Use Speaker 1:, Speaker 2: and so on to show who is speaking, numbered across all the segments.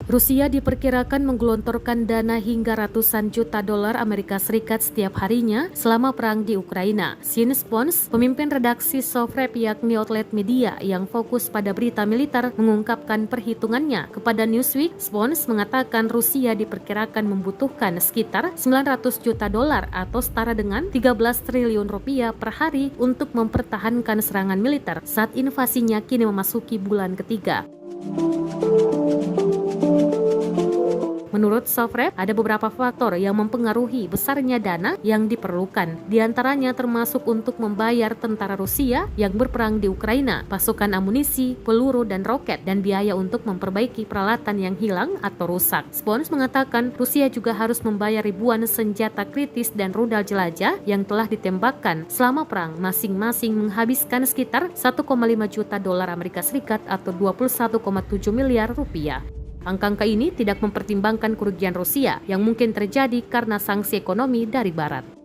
Speaker 1: Rusia diperkirakan menggelontorkan dana hingga ratusan juta dolar Amerika Serikat setiap harinya selama perang di Ukraina. Sean Spons, pemimpin redaksi Sovrev yakni outlet media yang fokus pada berita militer, mengungkapkan perhitungannya kepada Newsweek. Spons mengatakan Rusia diperkirakan membutuhkan sekitar 900 juta dolar atau setara dengan 13 triliun rupiah per hari untuk mempertahankan serangan militer saat invasinya kini memasuki bulan ketiga. Menurut Sovrev, ada beberapa faktor yang mempengaruhi besarnya dana yang diperlukan. Di antaranya termasuk untuk membayar tentara Rusia yang berperang di Ukraina, pasukan amunisi, peluru dan roket, dan biaya untuk memperbaiki peralatan yang hilang atau rusak. Spons mengatakan Rusia juga harus membayar ribuan senjata kritis dan rudal jelajah yang telah ditembakkan selama perang, masing-masing menghabiskan sekitar 1,5 juta dolar Amerika Serikat atau 21,7 miliar rupiah. Angka ini tidak mempertimbangkan kerugian Rusia yang mungkin terjadi karena sanksi ekonomi dari Barat.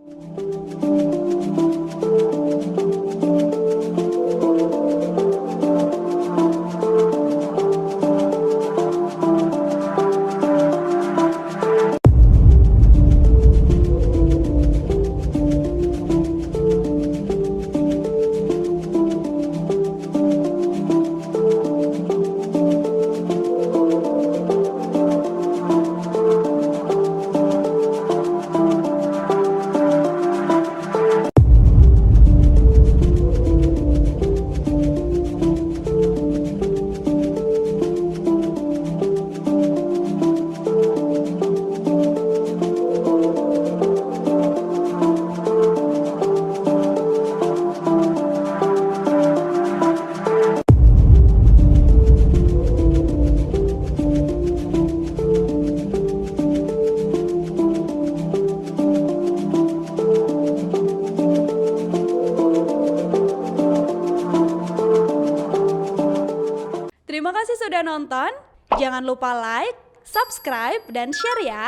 Speaker 2: Terima kasih sudah nonton. Jangan lupa like, subscribe, dan share ya.